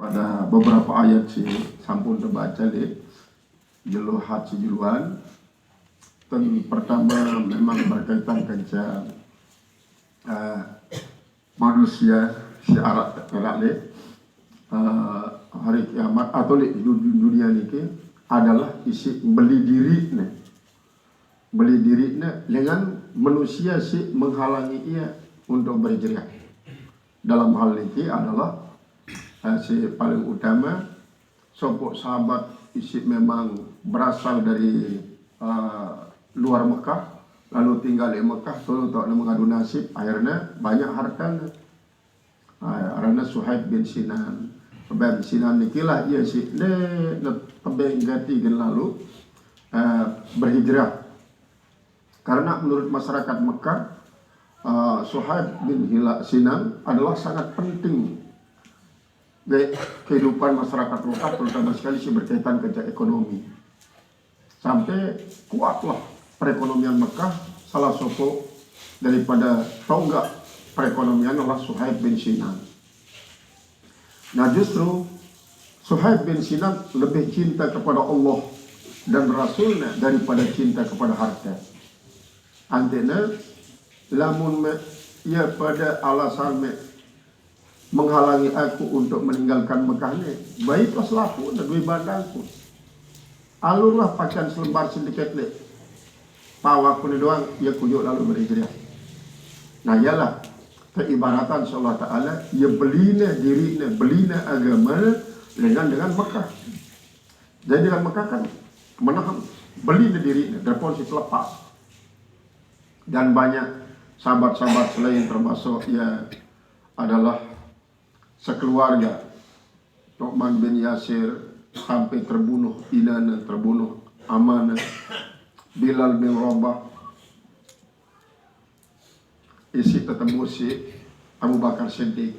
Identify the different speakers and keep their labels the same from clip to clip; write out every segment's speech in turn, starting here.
Speaker 1: pada beberapa ayat si sampun terbaca di jelo haji juluan. Pertama memang berkaitan dengan manusia si arak le hari kiamat atau di dunia ini adalah isi beli diri dengan manusia si menghalangi ia untuk bergerak. Dalam hal ini adalah si paling utama sopok sahabat isi memang berasal dari luar Mekah, lalu tinggal di Mekah, tolong tak mengadu nasib, akhirnya banyak hartanya. Karena Suhaib bin Sinan, nikilah ia si tebeng ganti lalu berhijrah. Karena menurut masyarakat Mekah, Suhaib bin Sinan adalah sangat penting di kehidupan masyarakat Mekah, terutama sekali si berkaitan dengan ekonomi. Sampai kuatlah perekonomian Mekah. Salah satu daripada tonggak perekonomian adalah Suhaib bin Sinan. Nah justru Suhaib bin Sinan lebih cinta kepada Allah dan Rasulnya daripada cinta kepada harta. Antena lamun ia pada alasan menghalangi aku untuk meninggalkan Mekah ni, baiklah selaku dan dua bandangku. Alurlah pakaian selembar sindiket le. Pawak pun doang, ia kuyuk lalu berhijrah. Nah ialah keibaratan Allah Ta'ala, ia belina dirinya, belina agama dengan Mekah. Jadi dengan Mekah kan menahan, belina dirinya, terpon si lepas. Dan banyak sahabat-sahabat selain termasuk ia adalah sekeluarga. Nu'man bin Yasir sampai terbunuh, Inana terbunuh, Amanah, Bilal bin Rabah, isi ketemu si Abu Bakar Siddiq.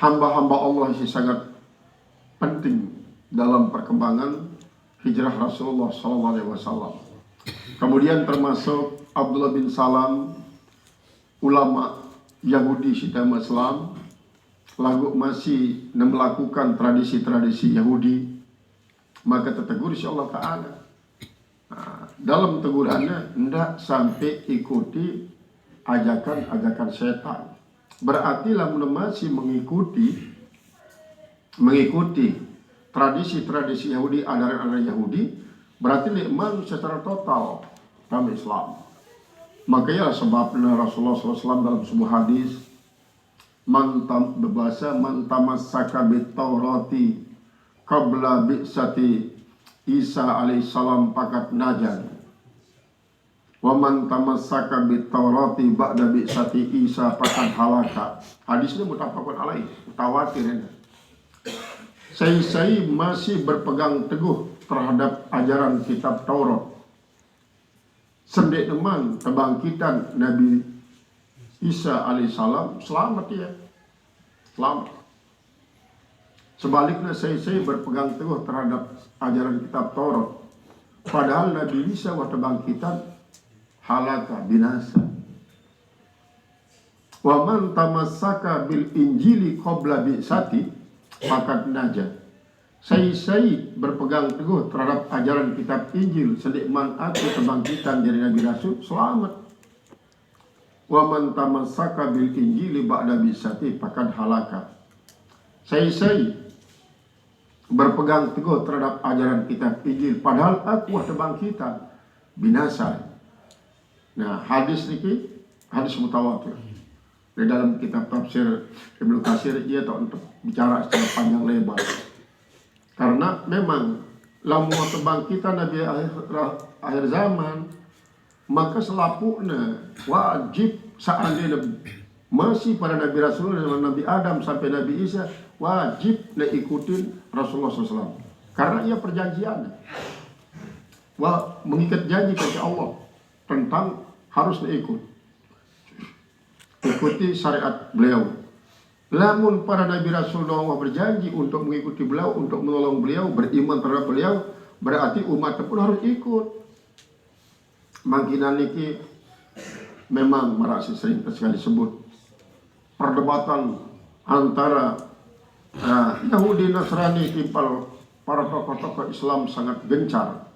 Speaker 1: Hamba-hamba Allah isi sangat penting dalam perkembangan hijrah Rasulullah SAW. Kemudian termasuk Abdullah bin Salam, ulama Yahudi Syitama Islam, lagu masih melakukan tradisi-tradisi Yahudi, maka tertegur insya Allah Ta'ala. Dalam tegurannya hendak sampai ikuti ajakan-ajakan setan. Berarti lamun masih mengikuti tradisi-tradisi Yahudi, ajaran-ajaran Yahudi, berarti iman secara total dalam Islam. Makanya sebabnya Rasulullah SAW dalam sebuah hadis man tamassaka bit-taurati qabla bi'sati Isa alaihissalam pakat najan, wa man tamassaka bit-taurati ba'da bi'sati Isa pakat halaka. Hadisnya muttafaqun alaih, mutawatir. Saya masih berpegang teguh terhadap ajaran kitab Taurat sendik teman kebangkitan Nabi Isa alaihissalam, selamat ya, selamat. Sebaliknya saya berpegang teguh terhadap ajaran kitab Taurat, padahal Nabi Isa waktu bangkitan halaka, binasa. Wa man tamassaka bil injili qabla bi'sati faqad najah. Saya berpegang teguh terhadap ajaran kitab Injil sedikman aku kebangkitan dari Nabi Rasul, selamat. Wa man tamassaka bil injili ba'da bi'sati faqad halaka. Saya berpegang teguh terhadap ajaran kitab Injil, padahal aku kebangkitan, binasa. Nah, hadis ini hadis mutawatir. Di dalam kitab tafsir Ibnu Katsir dia tak untuk bicara secara panjang lebar. Karena memang lamun kebangkitan Nabi akhir zaman, maka selapuknya wajib seandainya masih pada Nabi Rasul dan Nabi Adam sampai Nabi Isa, wajib ikutin Rasulullah SAW. Karena ia perjanjian, mengikat janji kepada Allah tentang harus ikuti syariat beliau. Lamun para Nabi Rasulullah berjanji untuk mengikuti beliau, untuk menolong beliau, beriman terhadap beliau, berarti umat pun harus ikut. Mangkinan niki memang merasa sering sekali sebut perdebatan antara Yahudi Nasrani timpal para tokoh-tokoh Islam sangat gencar.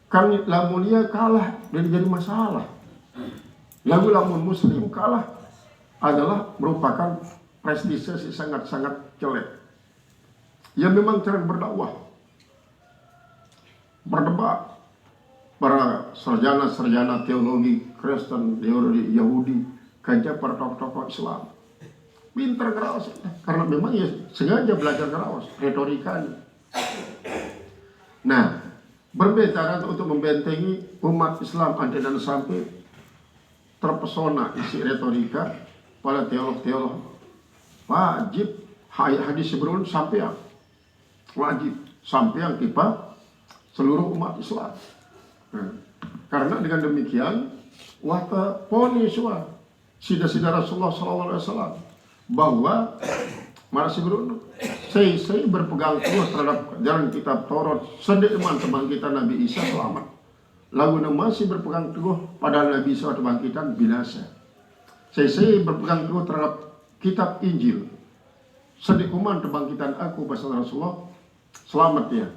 Speaker 1: Kan lamun dia kalah dan jadi masalah. Lalu lamun Muslim kalah adalah merupakan prestise sangat-sangat jelek. Ya memang cara berdakwah, berdebat, para sarjana-sarjana teologi Kristen, teologi Yahudi, kerja para tokoh-tokoh Islam. Pintar ngerawas, karena memang ya sengaja belajar ngerawas, retorikanya. Nah, berbeda untuk membentengi umat Islam anti dan sampai terpesona isi retorika pada teolog-teolog. Wajib hadis sebelum sampai wajib sampai yang tiba seluruh umat Islam. Karena dengan demikian wata poni suah sida-sida Rasulullah SAW bahwa masih beruntung saya berpegang teguh terhadap jalan kitab Taurat sedek teman-teman kita Nabi Isa selamat, lalu masih berpegang teguh pada Nabi Isa kebangkitan binasa. Saya berpegang teguh terhadap kitab Injil sedek kuman kebangkitan aku bahasa Rasulullah selamat ya,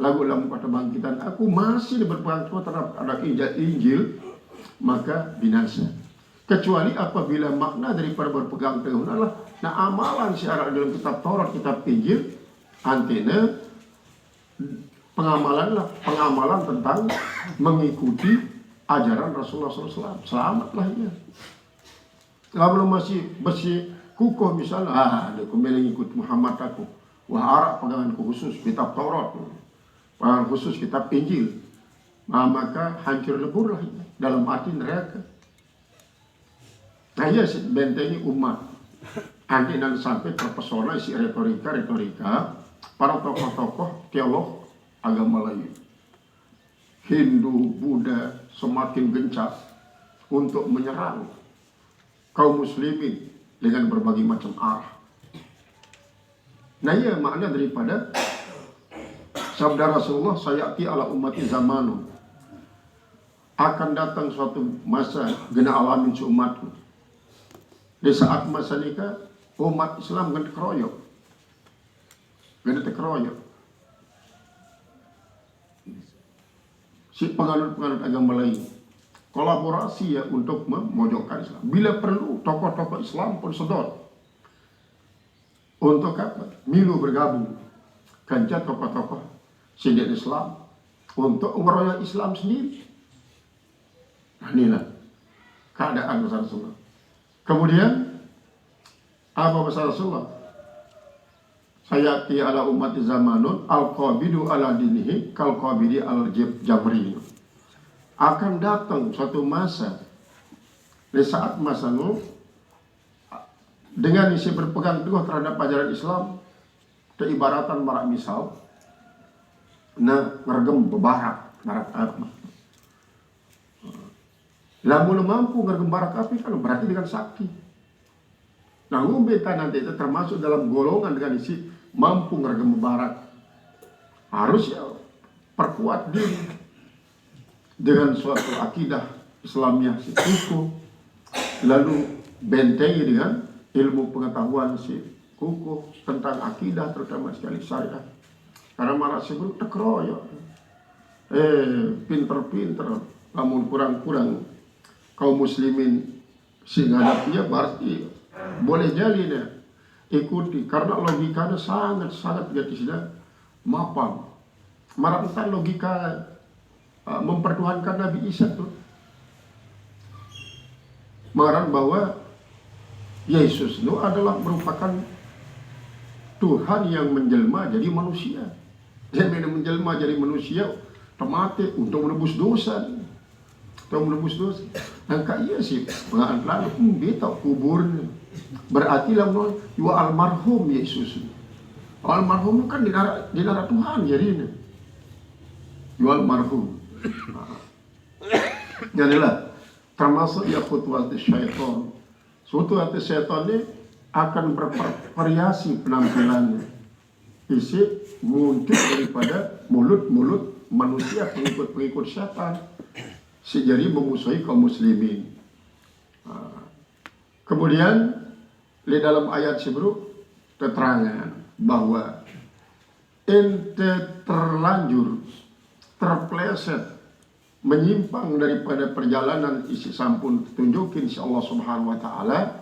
Speaker 1: lagu dalam kebangkitan aku masih berpegang teguh terhadap ada Injil maka binasa. Kecuali apabila makna daripada berpegang teguh adalah amalan syarat dalam kitab Taurat, kitab Injil, antena pengamalan tentang mengikuti ajaran Rasulullah SAW. Selamatlah ya. Kalau masih kukuh misalnya, dia kembali ikut Muhammad aku. Wah, Arab peganganku khusus kitab Taurat, pegangan khusus kitab Injil. Maka hancur leburlah ya, dalam arti neraka. Nah ya bentengi umat anti dan sampai terpesona isi retorika para tokoh-tokoh teolog agama lain, Hindu, Buddha semakin gencar untuk menyerang kaum muslimin dengan berbagai macam arah. Nah ya makna daripada sabda Rasulullah, sayati ala ummati zamanun, akan datang suatu masa gena alamin seumatku. Di saat masa nikah umat Islam ganda keroyok, si penganut-penganut agama lain kolaborasi ya untuk memojokkan Islam. Bila perlu tokoh-tokoh Islam pun sedot untuk apa? Milu bergabung kerja tokoh-tokoh sidin Islam untuk meroyok Islam sendiri. Nah, inilah keadaan besar Rasulullah. Kemudian apa bahasa Rasulullah? Sayati ala umat zamanun al-qabidu ala dinihi kal-qabidi al-jamri. Akan datang suatu masa, di saat masa itu dengan isi berpegang teguh terhadap ajaran Islam, keibaratan marak misal, nah ngergem bebarak barak api. Lamun mampu ngergem barak api kan berarti dengan sakti. Nah, umbeta nanti itu termasuk dalam golongan dengan isi mampu ngergem barak. Harus ya perkuat diri dengan suatu akidah Islamiyah si kukuh, lalu bentengi dengan ilmu pengetahuan si kukuh tentang akidah terutama sekali syariat. Karena malah sebelum tekroyok, pinter-pinter, namun kurang-kurang kaum muslimin sehingga dia berarti boleh jadi deh ikuti karena logikanya sangat jadi sudah mapan. Marah logika mempertuhankan Nabi Isa tuh marah bahwa Yesus itu adalah merupakan Tuhan yang menjelma jadi manusia. Dia menjelma jadi manusia temate untuk menebus dosa. Angka iya sih pengaan lalu beta kuburnya berarti lah juga almarhum Yesus. Almarhum kan di darah Tuhan jadinya juga almarhum. Jadilah termasuk ya khutwat syaitan. Khutwat syaitan ini akan bervariasi penampilannya. Isi muncul daripada mulut-mulut manusia pengikut-pengikut syaitan. Sejari memusuhi kaum muslimin. Kemudian di dalam ayat sebelum keterangan bahwa ente terlanjur terpleset menyimpang daripada perjalanan isi sampun tunjukin si Allah Subhanahu wa taala,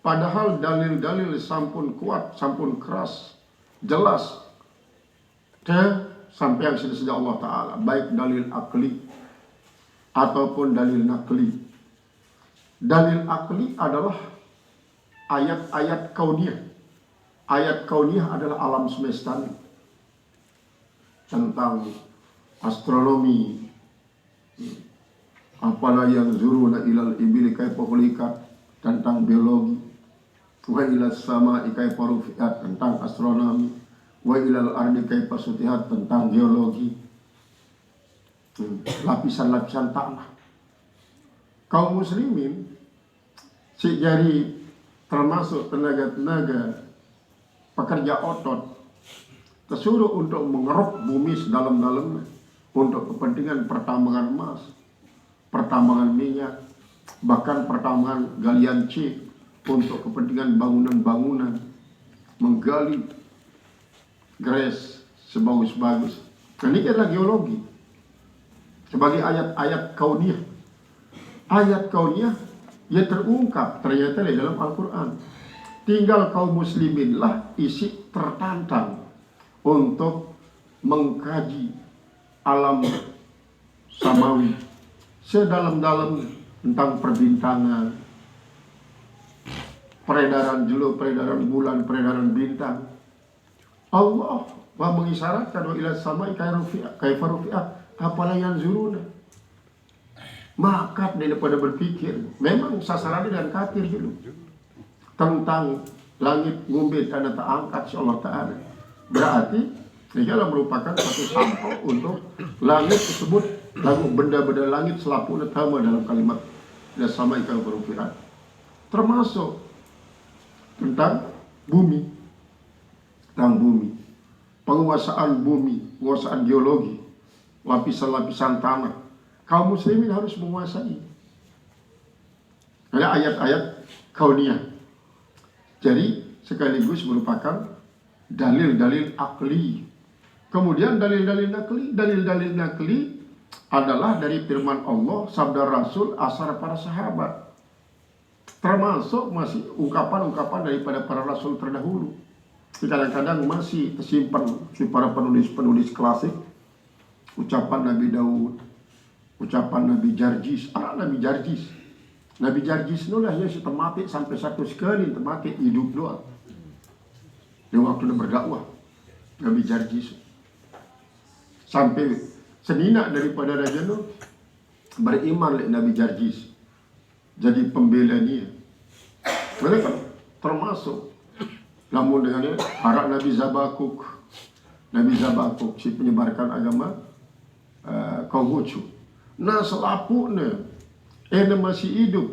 Speaker 1: padahal dalil-dalil sampun kuat, sampun keras, jelas sampai yang sudah Allah taala, baik dalil akli ataupun dalil nakli. Dalil akli adalah ayat-ayat kauniyah. Ayat kauniyah adalah alam semesta tentang astronomi, apalah yang zuruna ilal ibili kaifa khuliqat, tentang biologi, wa ilal sama'i kaifa rufi'at, tentang astronomi, wa ilal ardi kaifa sutihat, tentang geologi, lapisan-lapisan tanah. Kaum muslimin si jari termasuk tenaga-tenaga pekerja otot tersuruh untuk mengeruk bumi sedalam-dalamnya untuk kepentingan pertambangan emas, pertambangan minyak, bahkan pertambangan galian C untuk kepentingan bangunan-bangunan, menggali gres sebagus-bagus. Nah, ini adalah geologi sebagai ayat-ayat kauniyah. Ayat kauniyah ya terungkap ternyata di dalam Al-Quran. Tinggal kaum muslimin lah isi tertantang untuk mengkaji alam samawi sedalam-dalam tentang perbintangan, peredaran jelo, peredaran bulan, peredaran bintang. Allah mengisyaratkan wa ila samai kaifa rufi'at, apalah yang zuruna. Maka daripada berpikir, memang sasarannya dan kafir dulu tentang langit ngumbe tanah tak angkat si Allah Ta'ala. Berarti ini adalah merupakan satu sampel untuk langit tersebut, lalu benda-benda langit selaku utama dalam kalimat dan sama ikan berufiran, termasuk tentang bumi, penguasaan bumi, penguasaan geologi, lapisan-lapisan tanah. Kaum muslimin harus menguasai. Ada ayat-ayat kauniyah. Jadi sekaligus merupakan dalil-dalil akli. Kemudian dalil-dalil nakli adalah dari firman Allah, sabda Rasul, asar para sahabat. Termasuk masih ungkapan-ungkapan daripada para rasul terdahulu. Kadang-kadang masih tersimpan di para penulis-penulis klasik. Ucapan Nabi Daud, ucapan Nabi Jarjis, Nabi Jarjis itulah yang mati sampai satu sekali mati hidup doang. Di waktu dia berdakwah, Nabi Jarjis sampai senina daripada Raja Nuh beriman oleh Nabi Jarjis, jadi pembela dia. Mereka termasuk namun dengannya harap Nabi Zabakuk si penyebarkan agama Konghucu. Nah selapuknya masih hidup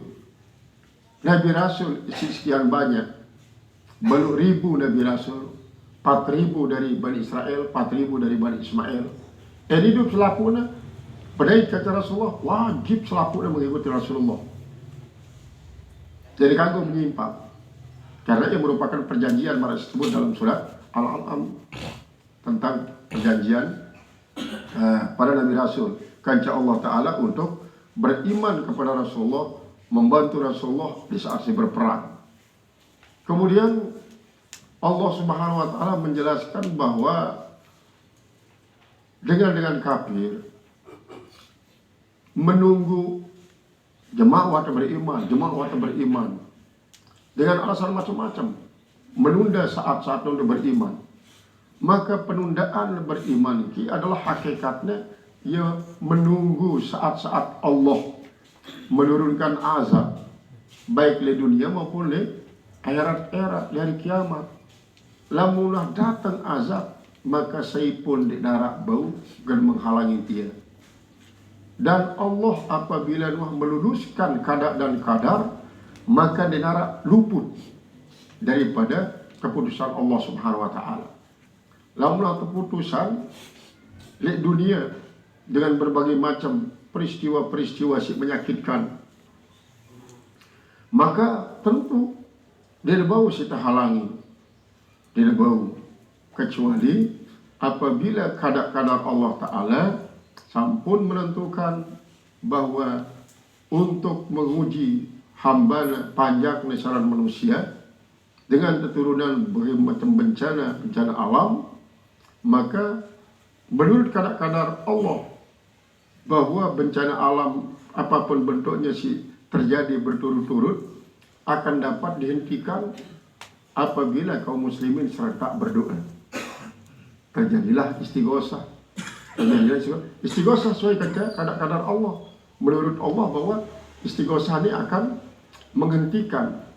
Speaker 1: Nabi Rasul sekian banyak, belum ribu Nabi Rasul, 4.000 dari Bani Israel, 4.000 dari Bani Ismail. Hidup selapuknya, pada kata Rasulullah, wajib selapuknya mengikuti Rasulullah. Jadi kagum menyimpang, karena yang merupakan perjanjian mana disebut dalam surat Al-An'am tentang perjanjian pada Nabi Rasul. Kancah Allah Ta'ala untuk beriman kepada Rasulullah, membantu Rasulullah di saat dia berperang. Kemudian Allah Subhanahu wa Ta'ala menjelaskan bahwa dengan kafir menunggu jemaah beriman dengan alasan macam-macam, menunda saat-saat untuk beriman. Maka penundaan beriman ini adalah hakikatnya ia menunggu saat-saat Allah menurunkan azab, baik di dunia maupun di akhirat di hari kiamat. Lamunlah datang azab, maka saya pun di darat bau dan menghalangi dia. Dan Allah apabila meluluskan kadar dan kadar, maka di darat luput daripada keputusan Allah Subhanahu wa Ta'ala. Lamunlah keputusan di dunia dengan berbagai macam peristiwa-peristiwa yang menyakitkan, maka tentu dia bau kita halangi, dia bau, kecuali apabila kadar-kadar Allah Ta'ala sampun menentukan bahwa untuk menguji hamba panjang nasaran manusia dengan keturunan berbagai macam bencana alam, maka menurut kadar-kadar Allah bahwa bencana alam apapun bentuknya terjadi berturut-turut akan dapat dihentikan apabila kaum muslimin serentak berdoa. Terjadilah istighosah. Istighosah sesuai kadar-kadar Allah. Menurut Allah bahwa istighosah ini akan menghentikan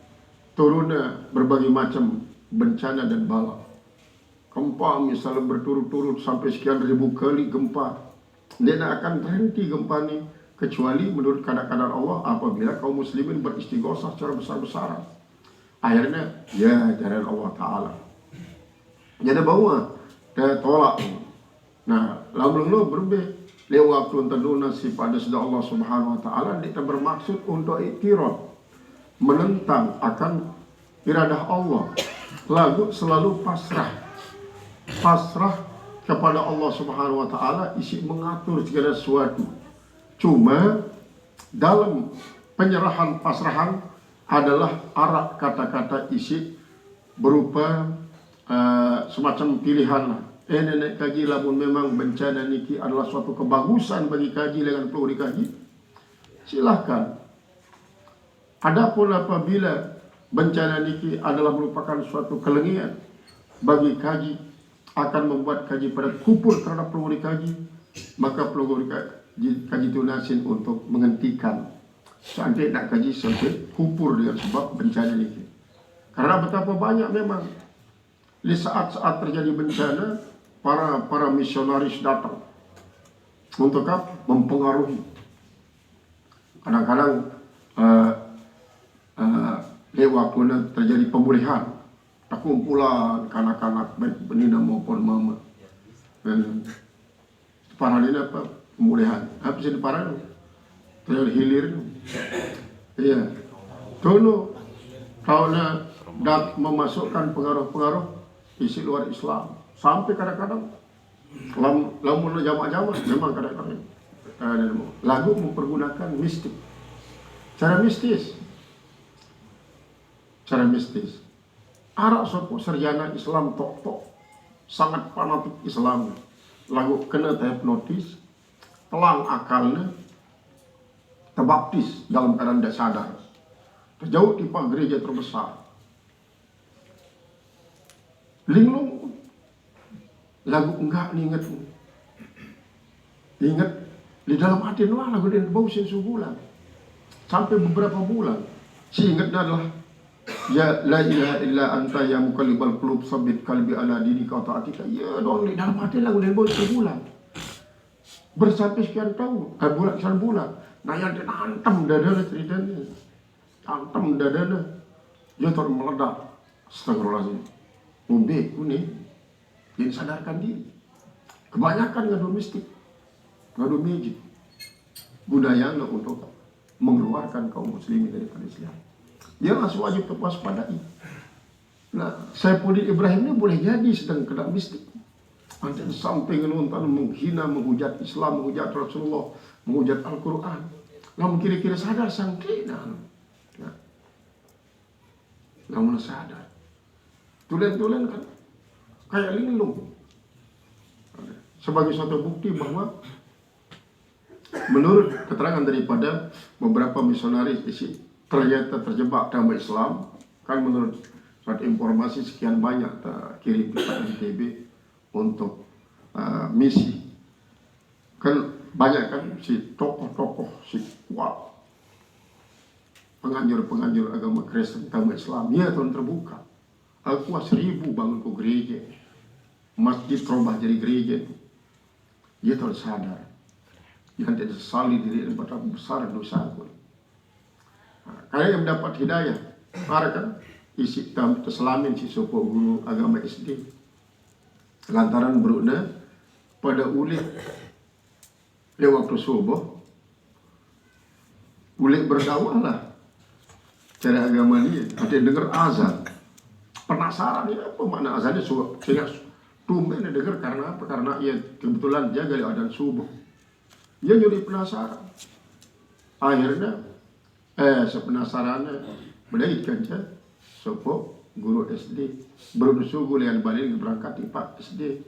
Speaker 1: turunnya berbagai macam bencana dan bala. Gempa misalnya berturut-turut sampai sekian ribu kali gempa, dia tidak akan berhenti gempa ini kecuali menurut kadar-kadar Allah apabila kaum muslimin beristighosah secara besar-besaran. Akhirnya ya jalan Allah Ta'ala. Jadi bahwa dia tolak. Nah, lalu berbeda lewat waktu tentu nasib pada sudah Allah Subhanahu Wa Ta'ala, dia bermaksud untuk iktiraf, menentang akan iradah Allah. Lagu selalu pasrah kepada Allah Subhanahu Wa Ta'ala, isi mengatur segala sesuatu. Cuma dalam penyerahan pasrahan adalah arah kata-kata isi berupa semacam pilihan. Nenek kaji lamun memang bencana niki adalah suatu kebagusan bagi kaji dengan perlu dikaji, silahkan. Adapun apabila bencana niki adalah merupakan suatu kelengian bagi kaji, akan membuat kaji pada kupur terhadap perlu dikaji, maka perlu kaji tunasin untuk menghentikan sampai nak kaji sampai kupur dengan sebab bencana ini. Karena betapa banyak memang di saat-saat terjadi bencana para misionaris datang untuk mempengaruhi. Kadang-kadang waktu terjadi pemulihan, kumpulan kanak-kanak baik benina maupun mama. Para ini apa? Pemulihan. Apa sih di para itu? Terjadi hilir. Iya. Dulu kalau memasukkan pengaruh-pengaruh isi luar Islam, sampai kadang-kadang lamun jamaah-jamaah memang kadang-kadang lagu mempergunakan mistik, cara mistis. Arak sopo sarjana Islam tok sangat fanatik Islam, lagu kena hipnotis, telang akalnya, terbaptis dalam keadaan tidak sadar, terjauh di gereja terbesar, linglung, lagu enggak ingat di dalam hati nuah lagu dan bau sebulan sampai beberapa bulan, si ingatnya adalah ya la ilaha illa anta ya mukallibal qulub sabbit qalbi ala dinika wa ta'atika. Ya dong, di dalam hati lagu dan bau sebulan bersampai sekian tahun, bulan. Nah yang dihantam dadanya ceritanya, hantam dadanya, dia terus meledak. Astagfirullahaladzim. Mubek ini, jadi sadarkan diri. Kebanyakan ngadu mistik, ngadu magic, budayanya untuk mengeluarkan kaum muslimin daripada Islam. Dia masih wajib terwaspadai. Nah, Saifuddin Ibrahim ini boleh jadi sedang kena mistik. Nanti sampai nonton menghina, menghujat Islam, menghujat Rasulullah, menghujat Al-Quran. Namun kira-kira sadar sang kena. Nah, namun sadar. Tulen-tulen kan kayak linglung. Sebagai suatu bukti bahwa menurut keterangan daripada beberapa misionaris ternyata terjebak dalam Islam, kan menurut suatu informasi sekian banyak kirim ke NTB untuk misi. Kan banyak kan si tokoh-tokoh si kuat, penganjur agama Kristen, agama Islam, ya tahun terbuka. Aku 1000 bangun ke gereja, masjid terubah jadi gereja. Dia terus sadar, yang tidak sesali diri dan betapa besar dosa aku. Karena yang mendapat hidayah, para kan isi terselamin si sopo guru agama SD. Lantaran beruna pada ulit lewat waktu subuh, ulit berdakwah lah. cara agama ini, ada dengar azan, penasaran ya apa makna azannya, sehingga tumben dengar karena apa? Karena ia kebetulan dia gali adzan subuh. Dia jadi penasaran. Akhirnya sepenasarannya berdaitkan saya sopo guru SD berusuh gulian balik berangkat di Pak SD.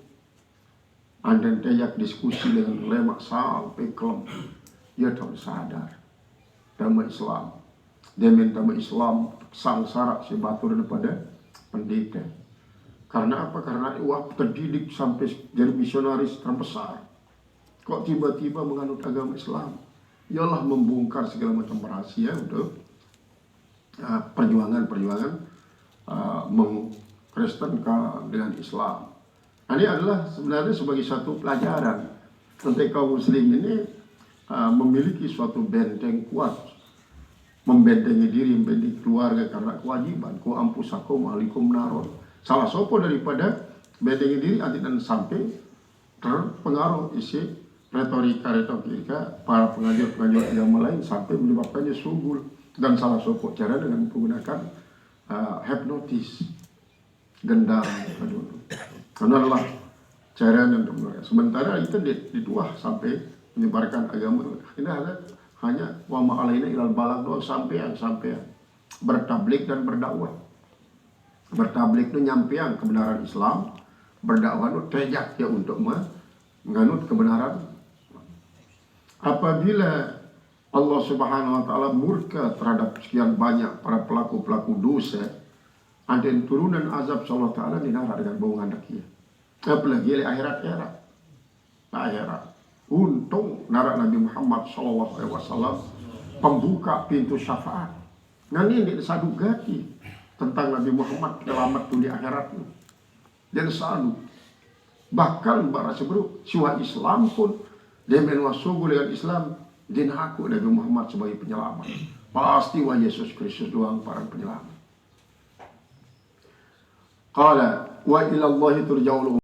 Speaker 1: Anda teyak diskusi dengan lemak sampai kelem. Dia tahu sadar dhamma Islam. Dia minta Islam sangsara si batur daripada pendeta. Karena apa? Karena waktu terdidik sampai jadi misionaris terbesar. Kok tiba-tiba menganut agama Islam? Ialah membongkar segala macam rahasia untuk perjuangan mengkristenkan dengan Islam. Nah, ini adalah sebenarnya sebagai satu pelajaran untuk kaum muslim ini memiliki suatu benteng kuat, membentengi diri, membentengi keluarga karena kewajiban. Ku ampusakum alikum naron. Salah sopo daripada bentengi diri dan sampai terpengaruh isi retorika para pengajar agama lain sampai menyebabkannya sugul. Dan salah satu cara dengan menggunakan hipnotis, gendam, karena adalah cara yang sementara itu dituah sampai menyebarkan agama. Ini hanya wa ma'alaina ilal balag doang, sampean bertablik dan berdakwah. Bertablik itu nyampean kebenaran Islam, berdakwah itu tejak ya untuk menganut kebenaran. Apabila Allah Subhanahu wa taala murka terhadap sekian banyak para pelaku-pelaku dosa, ada turunan azab Allah taala dinara dengan bohongan rakyat. Apalagi di akhirat. Untung nara Nabi Muhammad sallallahu alaihi wasallam pembuka pintu syafaat. Nah ini disadugati tentang Nabi Muhammad selamat di akhirat. Dan selalu bahkan bara sebelum siwa Islam pun demen wasugu dengan Islam din aku Nabi Muhammad sebagai penyelamat. Pasti wa Yesus Kristus doang para penyelamat. Qala wa ila Allah turja'ul